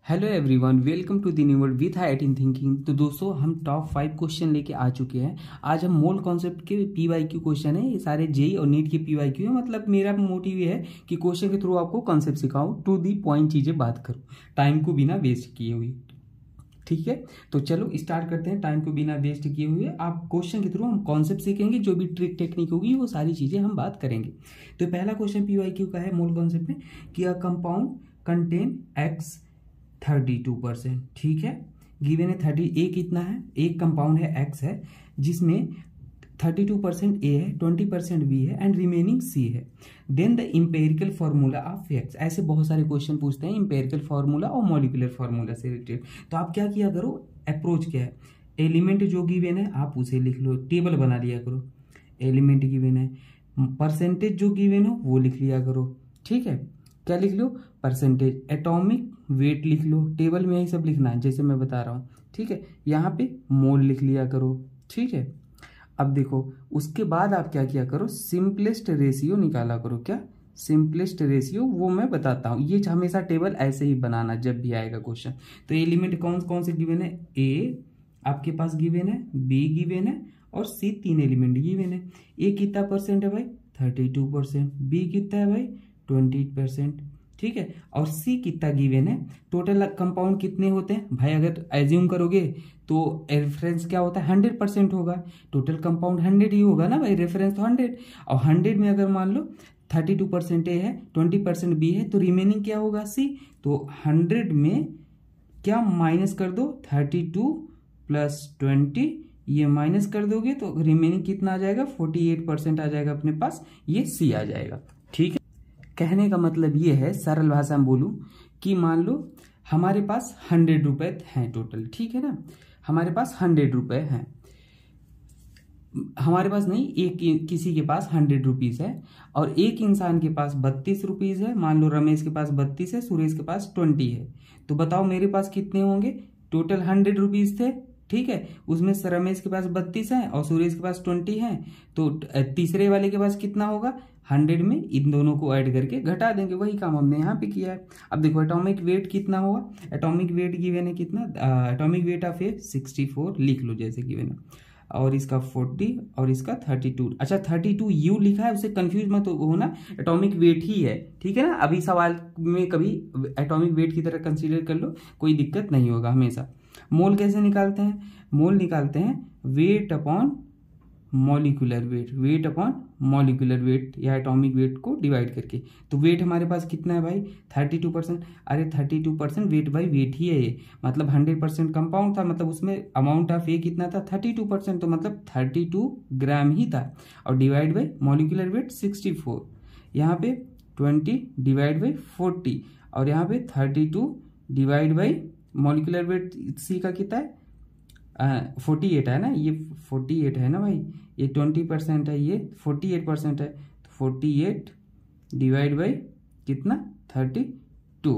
Hello everyone, welcome to the new world with आई18 thinking. तो दोस्तों, हम टॉप 5 क्वेश्चन लेके आ चुके हैं। आज हम मोल कॉन्सेप्ट के पीवाईक्यू क्वेश्चन है, ये सारे जेई और नीट के पीवाईक्यू है। मतलब मेरा मोटिव ये है कि क्वेश्चन के थ्रू आपको कॉन्सेप्ट सिखाऊं, टू दी पॉइंट चीजें बात करूं, टाइम को बिना वेस्ट किए हुए। ठीक है, तो चलो स्टार्ट करते हैं। टाइम को बिना वेस्ट किए हुए आप क्वेश्चन के थ्रू हम कॉन्सेप्ट सीखेंगे, जो भी ट्रिक टेक्निक होगी वो सारी चीजें हम बात करेंगे। तो पहला क्वेश्चन पीवाईक्यू का है मोल कॉन्सेप्ट में कि अ कंपाउंड कंटेन एक्स 32%। ठीक है, गिवन है 30। ए कितना है? एक कंपाउंड है एक्स है जिसमें 32% ए है, 20% बी है एंड रिमेनिंग सी है। Then the empirical formula of X. ऐसे बहुत सारे क्वेश्चन पूछते हैं इंपेरिकल फॉर्मूला और मॉलिक्यूलर फॉर्मूला से रिलेटेड। तो आप क्या किया करो, अप्रोच क्या है, एलिमेंट जो गिवन है आप उसे लिख लो, टेबल बना लिया करो। एलिमेंट गिवन है, परसेंटेज जो गिवन हो वो लिख लिया करो। ठीक है, क्या लिख लो? परसेंटेज। एटॉमिक वेट लिख लो, टेबल में यही सब लिखना है जैसे मैं बता रहा हूँ। ठीक है, यहाँ पे मोल लिख लिया करो। ठीक है, अब देखो उसके बाद आप क्या किया करो, सिंपलेस्ट रेशियो निकाला करो। क्या सिंपलेस्ट रेशियो? वो मैं बताता हूँ। ये हमेशा टेबल ऐसे ही बनाना जब भी आएगा क्वेश्चन। तो एलिमेंट कौन कौन से गिवन है? ए आपके पास गिवन है, बी गिवन है और सी, 3 एलिमेंट गिवन है। ए कितना परसेंट है भाई? 32%। बी कितना है भाई? 20%। ठीक है, और सी कितना गिवन है? टोटल कंपाउंड कितने होते हैं भाई? अगर एज्यूम करोगे तो रेफरेंस क्या होता है? 100% होगा। टोटल कंपाउंड 100 ही होगा ना भाई, रेफरेंस तो 100। और 100 में अगर मान लो 32% ए है, 20% बी है, तो रिमेनिंग क्या होगा? सी। तो 100 में क्या माइनस कर दो? 32 प्लस 20, ये माइनस कर दोगे तो रिमेनिंग कितना आ जाएगा? 48% आ जाएगा अपने पास, ये सी आ जाएगा। ठीक है, कहने का मतलब ये है, सरल भाषा में बोलूं कि मान लो हमारे पास 100 रुपए हैं टोटल। ठीक है ना, हमारे पास 100 रुपए हैं। हमारे पास नहीं, एक किसी के पास 100 रुपीज है और एक इंसान के पास 32 रुपीज है। मान लो रमेश के पास 32 है, सुरेश के पास 20 है। तो बताओ मेरे पास कितने होंगे? टोटल 100 रुपीज थे। ठीक है, उसमें रमेश के पास 32 है और सुरेश के पास 20 है। तो तीसरे वाले के पास कितना होगा? 100 में इन दोनों को ऐड करके घटा देंगे। वही काम हमने यहाँ पे किया है। अब देखो एटॉमिक वेट कितना होगा? एटॉमिक वेट गिवन है कितना? एटॉमिक वेट ऑफ ए 64 लिख लो जैसे गिवन है, और इसका 40 और इसका 32। अच्छा 32 यू लिखा है, उससे कंफ्यूज मत होना, एटॉमिक वेट ही है। ठीक है ना, अभी सवाल में कभी एटॉमिक वेट की तरह कंसीडर कर लो, कोई दिक्कत नहीं होगा हमेशा। मोल कैसे निकालते हैं? मोल निकालते हैं weight upon molecular weight, weight upon molecular weight या एटॉमिक वेट को डिवाइड करके। तो वेट हमारे पास कितना है भाई? 32%। अरे 32% वेट बाई वेट ही है ये, मतलब 100% कंपाउंड था, मतलब उसमें अमाउंट ऑफ ए कितना था? 32%, तो मतलब 32 ग्राम ही था। और डिवाइड बाई मॉलिक्यूलर वेट 64, यहाँ पे 20 डिवाइड बाई 40 और यहाँ पे 32 डिवाइड बाई मॉलिक्यूलर वेट सी का कितना है? 48 है ना, ये 48 है ना भाई, ये 20% है, ये 48% है। तो 48 डिवाइड बाई कितना? 32।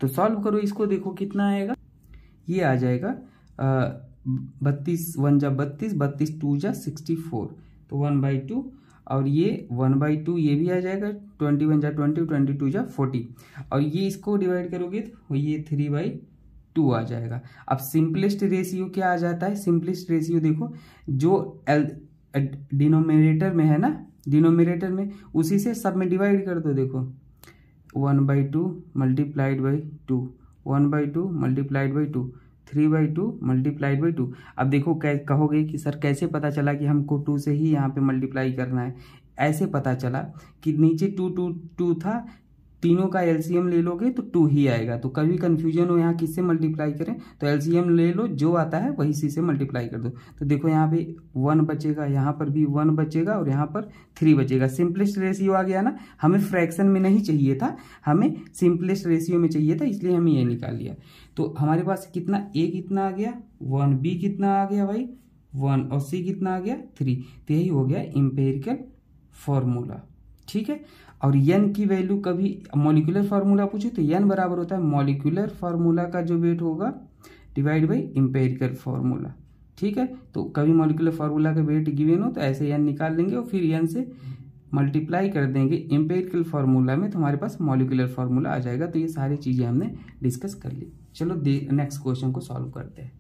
तो सॉल्व करो इसको, देखो कितना आएगा। ये आ जाएगा 32 1 जा 32, 32 2 जा 64, तो 1/2। और ये 1/2 ये भी आ जाएगा, 21 जा 20, 22 जा 40। और ये इसको डिवाइड करोगे तो ये 3/2 आ जाएगा। अब सिंपलेस्ट रेशियो क्या आ जाता है? सिंपलेस्ट रेशियो देखो, जो डिनोमिनेटर में है ना, डिनोमिनेटर में उसी से सब में डिवाइड कर दो। देखो 1/2 multiplied by 2, 1/2 multiplied by 2, 3/2 multiplied by 2। अब देखो कहोगे कि सर कैसे पता चला कि हमको 2 से ही यहाँ पे मल्टीप्लाई करना है? ऐसे पता चला कि नीचे 2 2 2 था, तीनों का एलसीएम ले लोगे तो 2 ही आएगा। तो कभी कंफ्यूजन हो यहाँ किससे मल्टीप्लाई करें, तो एलसीएम ले लो, जो आता है वही सी से मल्टीप्लाई कर दो। तो देखो यहाँ पे 1 बचेगा, यहाँ पर भी 1 बचेगा और यहाँ पर 3 बचेगा। सिंपलेस्ट रेशियो आ गया ना, हमें फ्रैक्शन में नहीं चाहिए था, हमें सिंपलेस्ट रेशियो में चाहिए था, इसलिए हमें ये निकाल लिया। तो हमारे पास कितना? ए कितना आ गया? 1, बी कितना आ गया भाई? 1, और सी कितना आ गया? 3। तो यही हो गया इंपेरिकल फॉर्मूला। ठीक है, और n की वैल्यू कभी मॉलिक्यूलर फार्मूला पूछे तो n बराबर होता है मॉलिक्यूलर फार्मूला का जो वेट होगा डिवाइड बाई इंपेरिकल फार्मूला। ठीक है, तो कभी मॉलिक्यूलर फार्मूला का वेट गिवन हो तो ऐसे n निकाल लेंगे और फिर n से मल्टीप्लाई कर देंगे एम्पिरिकल फार्मूला में तो हमारे पास मॉलिक्यूलर फार्मूला आ जाएगा। तो ये सारी चीज़ें हमने डिस्कस कर ली। चलो नेक्स्ट क्वेश्चन को सॉल्व करते हैं।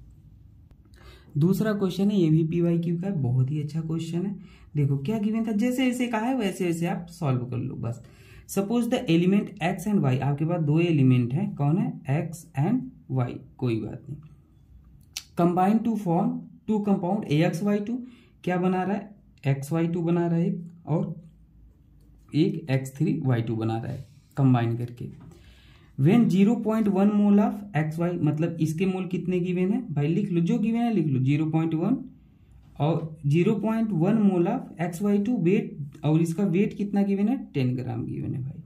दूसरा क्वेश्चन है, ये भी PYQ का है, बहुत ही अच्छा क्वेश्चन है। देखो क्या गिवन था, जैसे जैसे कहा है वैसे वैसे आप सॉल्व कर लो बस। Suppose the element x and y, आपके पास दो एलिमेंट है, कौन है, x एंड y, कोई बात नहीं। Combine to form to compound AX/Y2, क्या बना रहा है, XY2 बना रहा है एक, और एक X3Y2 बना रहा है कंबाइन करके। वेन 0.1 मोल ऑफ XY, मतलब इसके मोल कितने गिवन है भाई, लिख लो जो गिवन है लिख लो, 0.1 और 0.1 मोल ऑफ XY2 वेट, और इसका वेट कितना गिवन है, 10 ग्राम गिवन है भाई।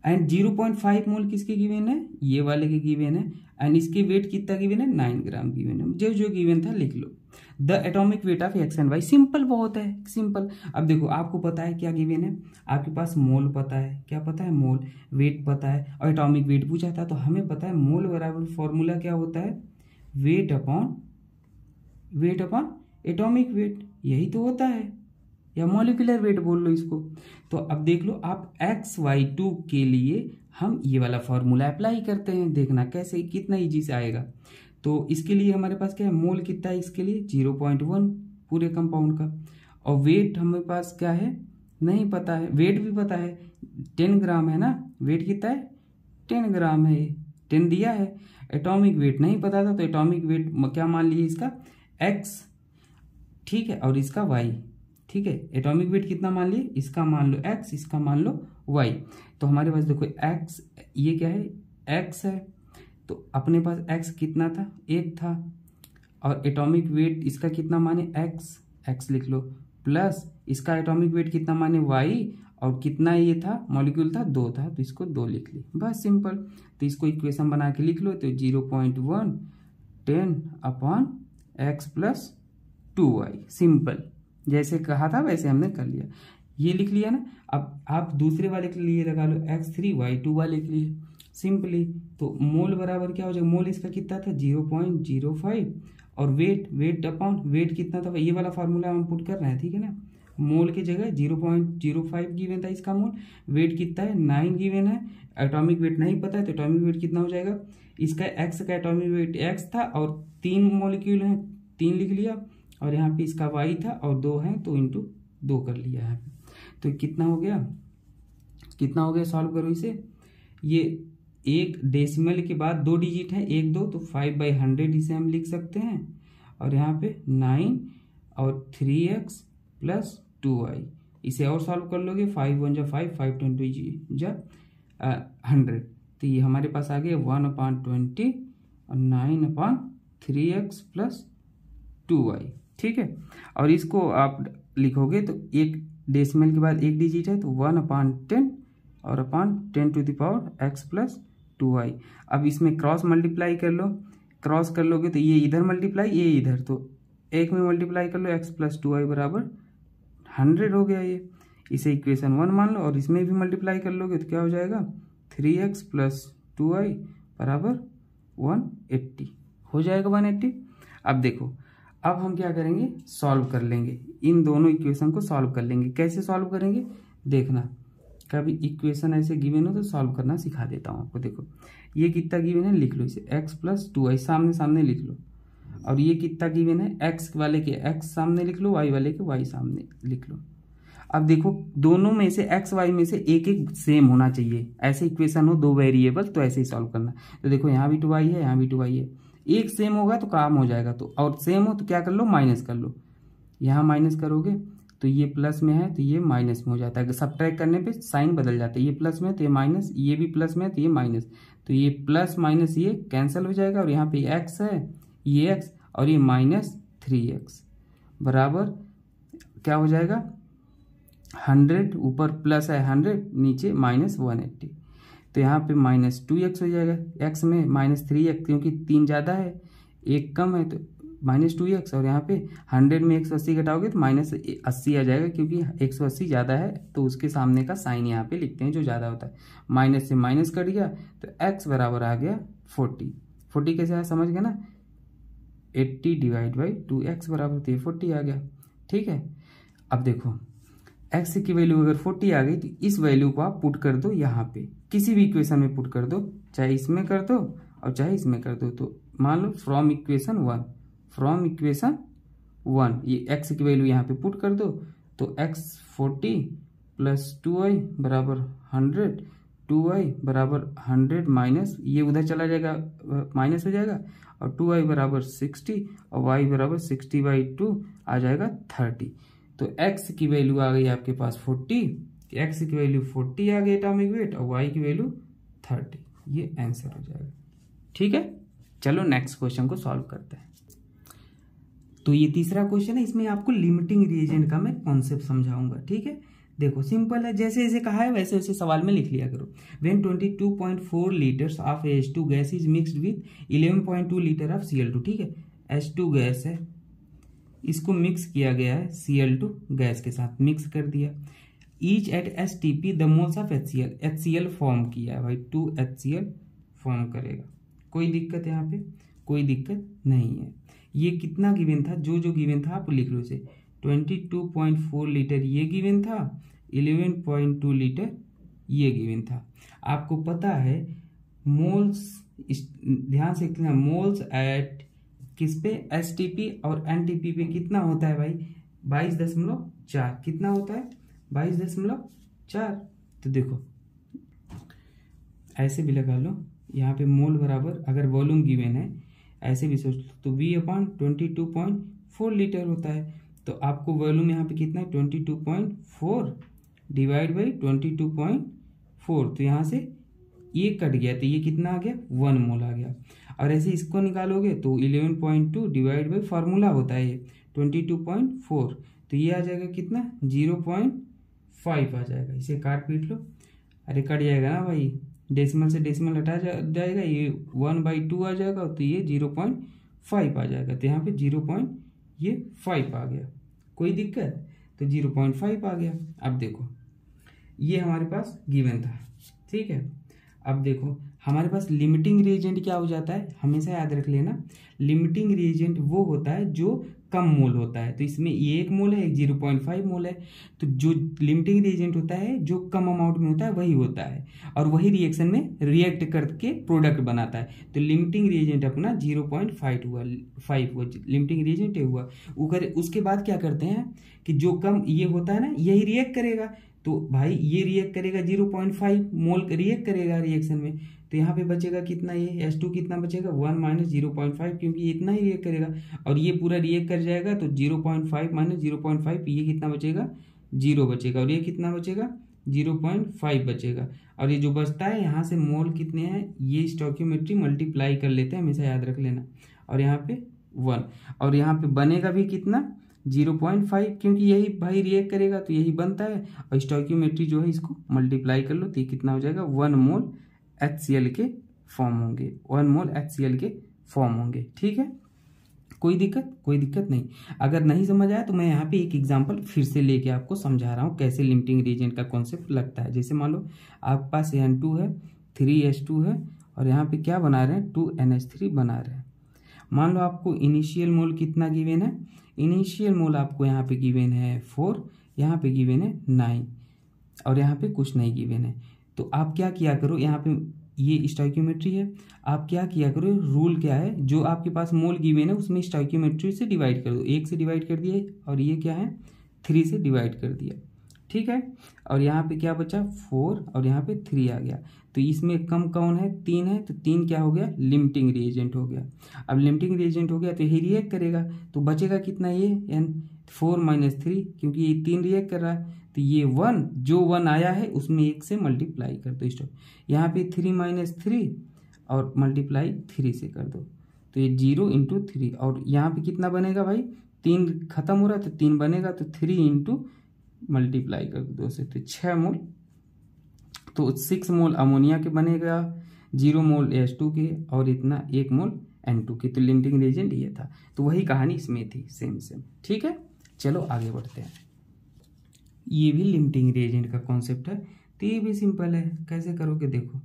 एंड 0.5 मोल किसके गिवन है, ये वाले के गिवन है, एंड इसके वेट कितना गिवन है, 9 ग्राम गिवन है। जो जो गिवन था लिख लो। The atomic weight of X and Y, simple बहुत है, सिंपल। अब देखो आपको पता है क्या गिवन है, आपके पास मोल पता है, क्या पता है, मोल, वेट पता है, और एटॉमिक वेट पूछा था तो हमें पता है मोल बराबर फॉर्मूला क्या होता है, वेट अपॉन एटॉमिक वेट, यही तो होता है, या मॉलिक्यूलर वेट बोल लो इसको। तो अब देख लो आप XY2 के लिए हम ये वाला फॉर्मूला अप्लाई करते हैं, देखना कैसे, कितना इजी से आएगा। तो इसके लिए हमारे पास क्या है, मोल कितना है इसके लिए 0.1 पूरे कंपाउंड का, और वेट हमारे पास क्या है, नहीं पता है, वेट भी पता है 10 ग्राम है ना, वेट कितना है 10 ग्राम है, 10 दिया है। एटॉमिक वेट नहीं पता था तो एटॉमिक वेट क्या मान लिए इसका x, ठीक है, और इसका y, ठीक है। एटॉमिक वेट कितना मान लिए, इसका मान लो x, इसका मान लो y। तो हमारे पास देखो x, ये क्या है, x है, तो अपने पास x कितना था, 1 था, और एटॉमिक वेट इसका कितना माने x लिख लो, प्लस इसका एटॉमिक वेट कितना माने y, और कितना ये था, मॉलिक्यूल था 2 था, तो इसको 2 लिख ली, बस सिंपल। तो इसको इक्वेशन बना के लिख लो, तो 0.1 10 upon x plus 2y, simple, जैसे कहा था वैसे हमने कर लिया, ये लिख लिया ना। अब आप दूसरे वाले के लिए लगा लो, X3Y2 वाले के लिए सिंपली, तो मोल बराबर क्या हो जाएगा, मोल इसका कितना था 0.05, और वेट अपॉन वेट कितना था, ये वाला फार्मूला हम पुट कर रहे हैं, ठीक है ना। मोल की जगह 0.05 गिवन था इसका मोल, वेट कितना है 9 गिवन है, एटॉमिक वेट नहीं पता है तो एटॉमिक वेट कितना हो जाएगा, इसका x का एटॉमिक वेट x था, और 3 मॉलिक्यूल हैं 3 लिख लिया, और यहाँ पे इसका y था और 2 है तो इंटू 2 कर लिया है। तो कितना हो गया, सॉल्व करो इसे। ये एक डेसिमल के बाद 2 डिजिट है, 1 2, तो 5/100 इसे हम लिख सकते हैं, और यहाँ पे 9 और 3x प्लस 2y, इसे और सॉल्व कर लोगे, 5 1 जा 5, 5 20 जा 100, तो ये हमारे पास आ गया 1/20 और 9/3x प्लस 2y, ठीक है। और इसको आप लिखोगे तो एक डेसिमल के बाद 1 डिजिट है, तो 1/10 और upon 10 to the power x plus 2y। अब इसमें क्रॉस मल्टीप्लाई कर लो, क्रॉस कर लोगे तो ये इधर मल्टीप्लाई, ये इधर, तो एक में मल्टीप्लाई कर लो, x प्लस 2y बराबर 100 हो गया ये, इसे इक्वेशन 1 मान लो, और इसमें भी मल्टीप्लाई कर लोगे तो क्या हो जाएगा 3x प्लस 2y बराबर 180 हो जाएगा, 180। अब देखो अब हम क्या करेंगे, सॉल्व कर लेंगे, इन दोनों इक्वेशन को सॉल्व कर लेंगे। कैसे सॉल्व करेंगे देखना, कभी इक्वेशन ऐसे गिवन हो तो सॉल्व करना सिखा देता हूँ आपको। देखो ये कितना गिवन है, लिख लो इसे x प्लस 2y, सामने सामने लिख लो, और ये कितना गिवन है, x वाले के x सामने लिख लो, y वाले के y सामने लिख लो। अब देखो दोनों में से x y में से एक एक सेम होना चाहिए, ऐसे इक्वेशन हो 2 वेरिएबल तो ऐसे ही सॉल्व करना। तो देखो यहाँ भी 2y है, यहाँ भी 2y है, एक सेम होगा तो काम हो जाएगा, तो और सेम हो तो क्या कर लो, माइनस कर लो, यहाँ माइनस करोगे तो ये प्लस में है तो ये माइनस में हो जाता है, सब्ट्रैक्ट करने पे साइन बदल जाता है, ये प्लस में तो ये माइनस, ये भी प्लस में तो ये माइनस, तो ये प्लस माइनस ये कैंसिल हो जाएगा, और यहाँ पे x है, ये x और ये -3x बराबर क्या हो जाएगा 100, ऊपर प्लस है 100, नीचे -180, तो यहाँ पे -2x हो जाएगा, x में -3x, क्योंकि 3 ज़्यादा है 1 कम है तो -2x, और यहाँ पे 100 में 180 घटाओगे तो -80 आ जाएगा, क्योंकि 180 ज़्यादा है तो उसके सामने का साइन यहाँ पे लिखते हैं जो ज़्यादा होता है, माइनस से माइनस कट गया तो x बराबर आ गया 40 कैसे आया समझ गए ना, 80 डिवाइड बाई 2x बराबर तो ये 40 आ गया, ठीक है। अब देखो x की वैल्यू अगर 40 आ गई तो इस वैल्यू को आप पुट कर दो यहाँ पे, किसी भी इक्वेशन में पुट कर दो, चाहे इसमें कर दो और चाहे इसमें कर दो। तो मान लो फ्रॉम इक्वेशन 1 ये x की वैल्यू यहाँ पे पुट कर दो, तो x 40 प्लस 2y बराबर 100, 2y बराबर 100 माइनस ये उधर चला जाएगा, माइनस हो जाएगा, और 2y बराबर 60 और y बराबर 60/2 आ जाएगा 30। तो x की वैल्यू आ गई आपके पास 40, x की वैल्यू 40 आ गई एटॉमिक वेट, और y की वैल्यू 30। ये आंसर हो जाएगा। ठीक है, चलो नेक्स्ट क्वेश्चन को सॉल्व करते हैं। तो ये तीसरा क्वेश्चन है, इसमें आपको लिमिटिंग रिएजेंट का मैं कॉन्सेप्ट समझाऊंगा। ठीक है, देखो सिंपल है, जैसे जैसे कहा है वैसे वैसे सवाल में लिख लिया करो। When 22.4 litres of H2 gas is mixed with 11.2 litre of Cl2। ठीक है, H2 गैस है, इसको मिक्स किया गया है Cl2 गैस के साथ, मिक्स कर दिया। Each eight STP the moles of HCl form किया है भाई, 2 HCl फॉर्म करेगा। कोई दिक्कत यहाँ पे? कोई दिक्कत नहीं है। ये कितना गिवन था? जो जो गिवन था आप लिख लो इसे। 22.4 लीटर ये गिवन था, 11.2 लीटर ये गिवन था। आपको पता है मोल्स, ध्यान से लिखना, मोल्स एट किस पे? STP और NTP पे कितना होता है भाई? 22.4। कितना होता है? 22.4। तो देखो ऐसे भी लगा लो, यहाँ पे मोल बराबर, अगर वॉल्यूम गिवन है ऐसे भी सोच लो, तो V/22.4 लीटर होता है। तो आपको वॉल्यूम यहाँ पे कितना है? 22.4 डिवाइड बाई 22.4, तो यहाँ से ये कट गया, तो ये कितना आ गया? 1 मोल आ गया। और ऐसे इसको निकालोगे तो 11.2 डिवाइड बाई फार्मूला होता है ये 22.4, तो ये आ जाएगा कितना? 0.5 आ जाएगा। इसे काट पीट लो, अरे कट जाएगा ना भाई, डेसिमल से डेसिमल हटा जाएगा, ये 1/2 आ जाएगा, तो ये 0.5 आ जाएगा। तो यहाँ पे 0.5 आ गया। कोई दिक्कत? तो 0.5 आ गया। अब देखो ये हमारे पास गिवन था। ठीक है, अब देखो हमारे पास लिमिटिंग रिएजेंट क्या हो जाता है, हमेशा याद रख लेना, लिमिटिंग रिएजेंट वो होता है जो कम मोल होता है। तो इसमें ये 1 मोल है, एक 0.5 मोल है। तो जो लिमिटिंग रिएजेंट होता है जो कम अमाउंट में होता है वही होता है, और वही रिएक्शन में रिएक्ट करके प्रोडक्ट बनाता है। तो लिमिटिंग रिएजेंट अपना 0.5 हुआ, 5 हुआ लिमिटिंग रिएजेंट हुआ। उसके बाद क्या करते हैं कि जो कम ये होता है ना, यही रिएक्ट करेगा। तो भाई ये रिएक्ट करेगा 0.5 मोल रिएक्ट करेगा रिएक्शन में, तो यहाँ पे बचेगा कितना? ये H2 कितना बचेगा? 1 माइनस 0.5, क्योंकि ये इतना ही रिएक्ट करेगा, और ये पूरा रिएक्ट कर जाएगा। तो 0.5 माइनस 0.5, ये कितना बचेगा? 0 बचेगा, और ये कितना बचेगा? 0.5 बचेगा। और ये जो बचता है यहाँ से मोल कितने हैं, ये स्टोइकियोमेट्री मल्टीप्लाई कर लेते हैं, हमेशा याद रख लेना। और यहाँ पे 1, और यहाँ पे बनेगा भी कितना? 0.5, क्योंकि यही भाई रिएक्ट करेगा तो यही बनता है। और स्टोइकियोमेट्री जो है इसको मल्टीप्लाई कर लो, तो ये कितना हो जाएगा? 1 मोल HCl के फॉर्म होंगे, 1 मोल HCl के फॉर्म होंगे। ठीक है, कोई दिक्कत? कोई दिक्कत नहीं। अगर नहीं समझ आया तो मैं यहाँ पे एक एग्जांपल फिर से लेके आपको समझा रहा हूँ कैसे लिमिटिंग रिएजेंट का कॉन्सेप्ट लगता है। जैसे मान लो आपके पास N2 है, 3H2 है, और यहाँ पे क्या बना रहे हैं? 2NH3 बना रहे हैं। मान लो आपको इनिशियल मोल कितना गिवन है? इनिशियल मोल आपको यहाँ पे गिवन है 4, यहाँ पे गिवन है 9, और यहाँ पे कुछ नहीं गिवन है। तो आप क्या किया करो, यहाँ पे ये स्टोइकियोमेट्री है, आप क्या किया करो, रूल क्या है, जो आपके पास मोल गिवन है उसमें स्टोइकियोमेट्री से डिवाइड कर दो। 1 से डिवाइड कर दिया, और ये क्या है? 3 से डिवाइड कर दिया। ठीक है, और यहाँ पे क्या बचा? 4, और यहाँ पे 3 आ गया। तो इसमें कम कौन है? 3 है, तो 3 क्या हो गया? लिमिटिंग रिएजेंट हो गया। अब लिमिटिंग रिएजेंट हो गया तो यही रिएक्ट करेगा, तो बचेगा कितना? ये N4 माइनस 3, क्योंकि ये 3 रिएक्ट कर रहा है, तो ये 1 जो 1 आया है उसमें 1 से मल्टीप्लाई कर दो। स्टॉप, यहाँ पे 3 माइनस 3 और मल्टीप्लाई 3 से कर दो, तो ये 0 इंटू 3, और यहाँ पे कितना बनेगा भाई? 3 खत्म हो रहा है तो 3 बनेगा, तो 3 इंटू मल्टीप्लाई कर दो 2 से, तो 6 मोल, तो 6 मोल अमोनिया के बनेगा, 0 मोल H2 के, और इतना 1 मोल N2 के। तो लिमिटिंग रिएजेंट ये था। तो वही कहानी इसमें थी, सेम। ठीक है, चलो आगे बढ़ते हैं। ये भी लिमिटिंग रिएजेंट का कॉन्सेप्ट है, तो ये भी सिंपल है। कैसे करोगे? देखो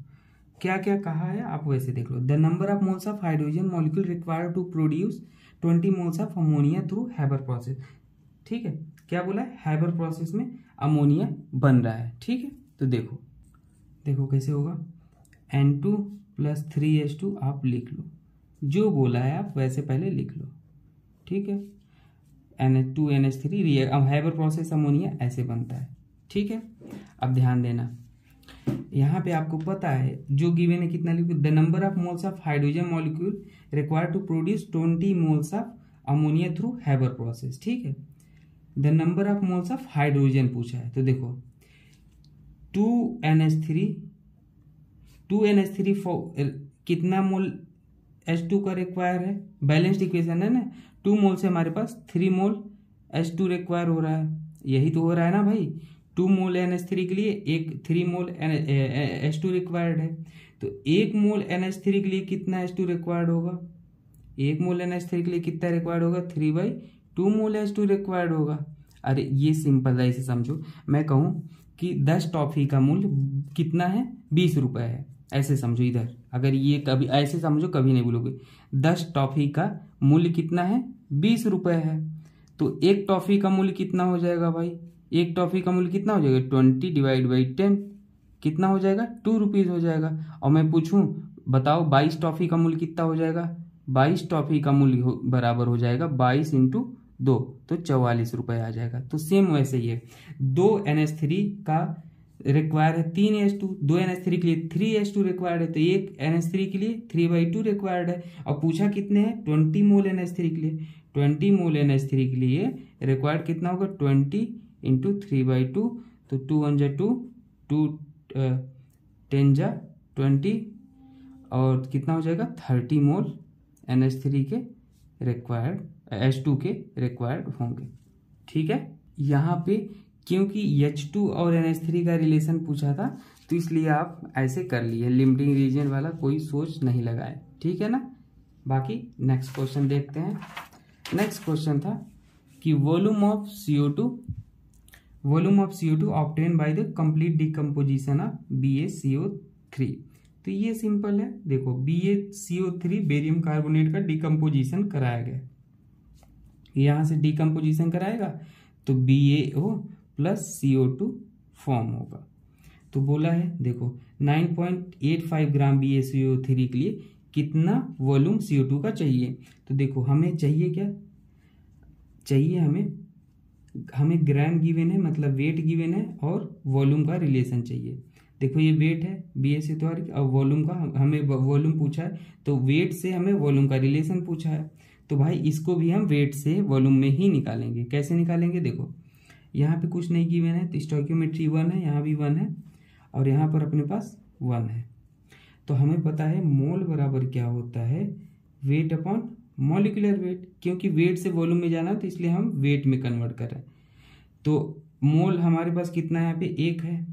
क्या क्या कहा है, आप वैसे देख लो। The number of moles of hydrogen molecule required to produce 20 moles of ammonia through Haber process. ठीक है, क्या बोला है, हैबर प्रोसेस में अमोनिया बन रहा है। ठीक है, तो देखो देखो कैसे होगा, N2 + 3H2 आप लिख लो, जो बोला है आप वैसे पहले लिख लो। ठीक है, NH2NH3 अब हैबर प्रोसेस अमोनिया ऐसे बनता है। ठीक है, अब ध्यान देना, यहाँ पे आपको पता है जो गिवन है कितना लिखो, the number of moles of hydrogen molecule required to produce 20 moles of ammonia through Haber process. ठीक है, the number of moles of hydrogen पूछा है, तो देखो 2NH3 कितना मोल H2 का रिक्वायर है, बैलेंस्ड इक्वेशन है ना, 2 मोल से हमारे पास 3 मोल H2 रिक्वायर हो रहा है, यही तो हो रहा है ना भाई। 2 मोल NH3 के लिए एक 3 मोल H2 रिक्वायर्ड है, तो 1 मोल NH3 के लिए कितना H2 रिक्वायर्ड होगा, 1 मोल NH3 के लिए कितना रिक्वायर्ड होगा, 3/2 मोल H2 रिक्वायर्ड होगा। अरे ये सिंपल है, इसे समझो, मैं कहूँ कि 10 टॉफी का मूल्य कितना है, 20 रुपए है, ऐसे समझो इधर, अगर ये कभी ऐसे समझो कभी नहीं बोलोगे, 10 टॉफी का मूल्य कितना है, 20 रुपए है, तो एक टॉफी का मूल्य कितना हो जाएगा भाई, एक टॉफी का मूल्य कितना हो जाएगा, 20/10 कितना हो जाएगा, 2 रुपीज हो जाएगा। और मैं पूछूं बताओ 22 टॉफी का मूल्य कितना हो जाएगा, 22 टॉफी का मूल्य बराबर हो जाएगा 22 × 2, तो 44 रुपए आ जाएगा। तो सेम वैसे ही है, 2 NH3 का रिक्वायर है 3H2, 2 NH3 के लिए 3H2 रिक्वायर्ड है, तो एक NH3 के लिए 3/2 रिक्वायर्ड है, और पूछा कितने हैं, 20 मोल NH3 के लिए, 20 मोल NH3 के लिए रिक्वायर्ड कितना होगा, 20 × 3/2, तो 2 1 जा 2, 2 10 जा 20, और कितना हो जाएगा 30 मोल NH3 के रिक्वायर्ड H2 के रिक्वायर्ड होंगे। ठीक है, यहाँ पे क्योंकि H2 और NH3 का रिलेशन पूछा था, तो इसलिए आप ऐसे कर लिए, लिमिटिंग रीजन वाला कोई सोच नहीं लगाए। ठीक है ना, बाकी नेक्स्ट क्वेश्चन देखते हैं। नेक्स्ट क्वेश्चन था कि volume of CO2 obtain by the complete decomposition of BaCO3। तो ये सिंपल है, देखो BaCO3 बेरियम कार्बोनेट का डिकम्पोजिशन कराया गया, यहां से डिकम्पोजिशन कराएगा तो BaO + CO2 फॉर्म होगा। तो बोला है देखो 9.85 ग्राम BaCO3 के लिए कितना वॉल्यूम CO2 का चाहिए। तो देखो हमें चाहिए क्या चाहिए, हमें ग्राम गिवन है, मतलब वेट गिवन है, और वॉल्यूम का रिलेशन चाहिए। देखो ये वेट है BaCO3 और वॉल्यूम का हमें वॉल्यूम पूछा है, तो वेट से हमें वॉल्यूम का रिलेशन पूछा है, तो भाई इसको भी हम वेट से वॉल्यूम में ही निकालेंगे। कैसे निकालेंगे, देखो यहाँ पे कुछ नहीं गिवन है, तो स्टोइकियोमेट्री 1 है, यहाँ भी 1 है, और यहाँ पर अपने पास 1 है। तो हमें पता है मोल बराबर क्या होता है, वेट अपॉन मॉलिक्यूलर वेट, क्योंकि वेट से वॉल्यूम में जाना तो इसलिए हम वेट में कन्वर्ट कर रहे हैं। तो मोल हमारे पास कितना है, यहाँ पे 1 है,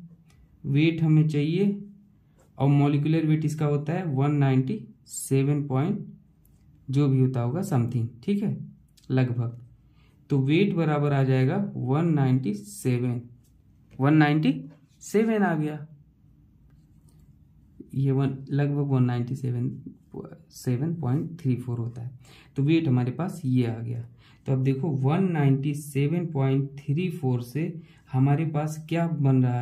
वेट हमें चाहिए, और मॉलिक्यूलर वेट इसका होता है 197 पॉइंट जो भी होता होगा समथिंग। ठीक है, लगभग, तो वेट बराबर आ जाएगा 197 आ गया, ये लगभग 197.34 होता है, तो वेट हमारे पास ये आ गया। तो अब देखो 197.34 से हमारे पास क्या बन रहा है,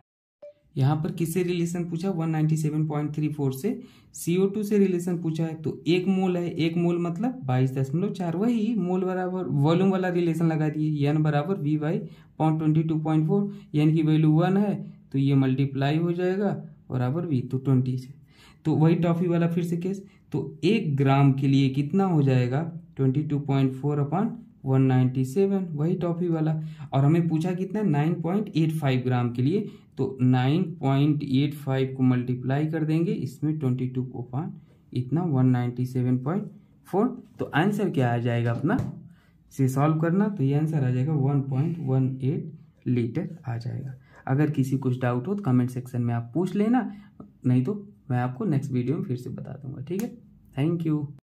यहाँ पर किससे रिलेशन पूछा, 197.34 से CO2 से रिलेशन पूछा है, तो 1 मोल है, 1 मोल मतलब 22.4, वही मोल बराबर वॉल्यूम वाला रिलेशन लगा दिए, n बराबर V/22.4, n की वैल्यू 1 है, तो ये मल्टीप्लाई हो जाएगा बराबर V, तो 20 से, तो वही टॉफी वाला फिर से केस, तो 1 ग्राम के लिए कितना हो जाएगा 22.4/197, वही टॉफी वाला, और हमें पूछा कितना 9.85 ग्राम के लिए, तो 9.85 को मल्टीप्लाई कर देंगे इसमें 22 को पान इतना 197.4, तो आंसर क्या आ जाएगा अपना, से सॉल्व करना, तो ये आंसर आ जाएगा 1.18 लीटर आ जाएगा। अगर किसी कुछ डाउट हो तो कमेंट सेक्शन में आप पूछ लेना, नहीं तो मैं आपको नेक्स्ट वीडियो में फिर से बता दूंगा। ठीक है, थैंक यू।